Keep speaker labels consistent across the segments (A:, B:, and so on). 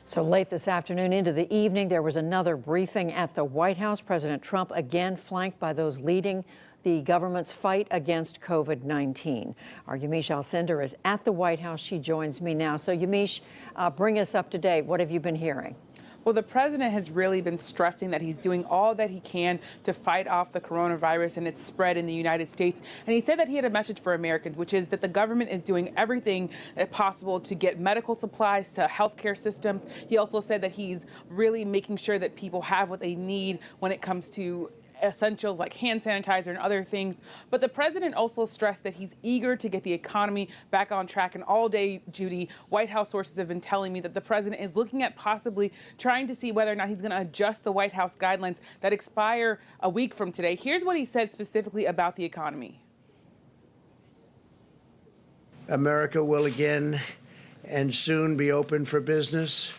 A: So late this afternoon into the evening, there was another briefing at the White House. President Trump again flanked by those leading the government's fight against COVID-19. Our Yamiche Alcindor is at the White House. She joins me now. So Yamiche, bring us up to date. What have you been hearing?
B: Well, the president has really been stressing that he's doing all that he can to fight off the coronavirus and its spread in the United States. And he said that he had a message for Americans, which is that the government is doing everything possible to get medical supplies to healthcare systems. He also said that he's really making sure that people have what they need when it comes to essentials like hand sanitizer and other things. But the president also stressed that he's eager to get the economy back on track. And all day, Judy, White House sources have been telling me that the president is looking at possibly trying to see whether or not he's going to adjust the White House guidelines that expire a week from today. Here's what he said specifically about the economy.
C: America will again and soon be open for business,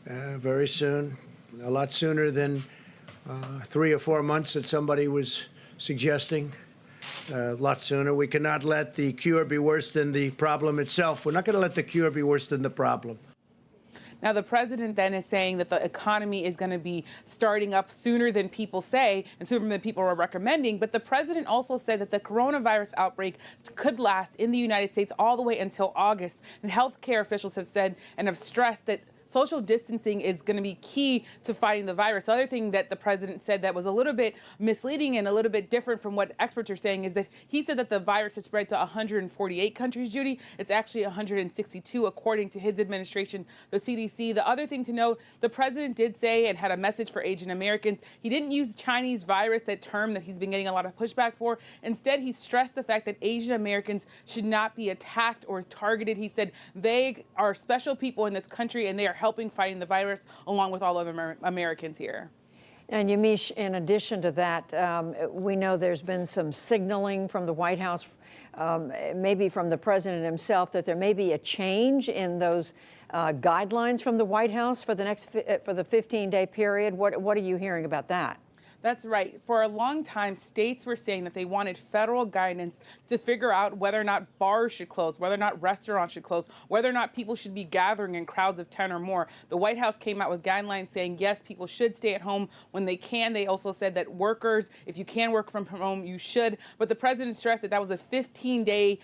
C: very soon, a lot sooner than 3 or 4 months that somebody was suggesting, a lot sooner. We cannot let the cure be worse than the problem itself. We're not going to let the cure be worse than the problem.
B: Now, the president then is saying that the economy is going to be starting up sooner than people say and sooner than people are recommending. But the president also said that the coronavirus outbreak could last in the United States all the way until August. And healthcare officials have said and have stressed that social distancing is going to be key to fighting the virus. The other thing that the president said that was a little bit misleading and a little bit different from what experts are saying is that he said that the virus has spread to 148 countries, Judy. It's actually 162, according to his administration, the CDC. The other thing to note, the president did say and had a message for Asian Americans. He didn't use Chinese virus, that term that he's been getting a lot of pushback for. Instead, he stressed the fact that Asian Americans should not be attacked or targeted. He said they are special people in this country and they are helping fighting the virus along with all other Americans here.
A: And Yamiche, in addition to that, we know there's been some signaling from the White House, maybe from the president himself, that there may be a change in those guidelines from the White House for the next for the 15-day period. What are you hearing about that?
B: That's right. For a long time, states were saying that they wanted federal guidance to figure out whether or not bars should close, whether or not restaurants should close, whether or not people should be gathering in crowds of 10 or more. The White House came out with guidelines saying, yes, people should stay at home when they can. They also said that workers, if you can work from home, you should. But the president stressed that that was a 15-day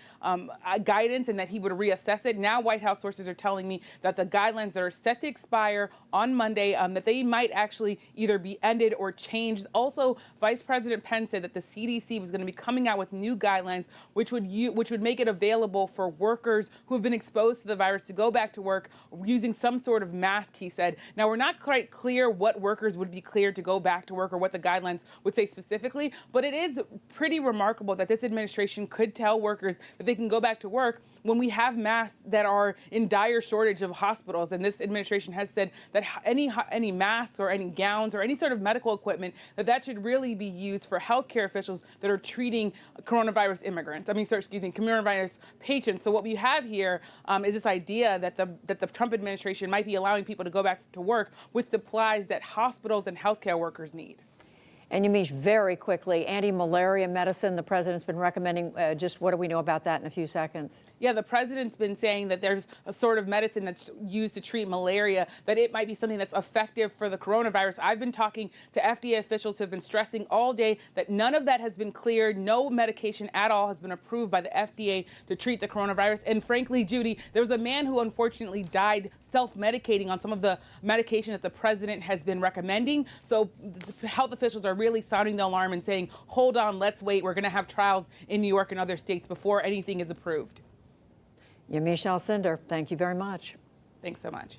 B: guidance and that he would reassess it. Now, White House sources are telling me that the guidelines that are set to expire on Monday, that they might actually either be ended or changed. Also, Vice President Pence said that the CDC was going to be coming out with new guidelines, which would make it available for workers who have been exposed to the virus to go back to work using some sort of mask, he said. Now, we're not quite clear what workers would be cleared to go back to work or what the guidelines would say specifically, but it is pretty remarkable that this administration could tell workers that they can go back to work when we have masks that are in dire shortage of hospitals. And this administration has said that any masks or any gowns or any sort of medical equipment, that should really be used for healthcare officials that are treating coronavirus coronavirus patients. So what we have here is this idea that the Trump administration might be allowing people to go back to work with supplies that hospitals and healthcare workers need.
A: And Yamiche, very quickly, anti-malaria medicine, the president's been recommending. Just what do we know about that in a few seconds?
B: Yeah, the president's been saying that there's a sort of medicine that's used to treat malaria, that it might be something that's effective for the coronavirus. I've been talking to FDA officials who have been stressing all day that none of that has been cleared. No medication at all has been approved by the FDA to treat the coronavirus. And frankly, Judy, there was a man who unfortunately died self-medicating on some of the medication that the president has been recommending. So the health officials are really sounding the alarm and saying, hold on, let's wait. We're going to have trials in New York and other states before anything is approved.
A: Yamiche Alcindor, thank you very much.
B: Thanks so much.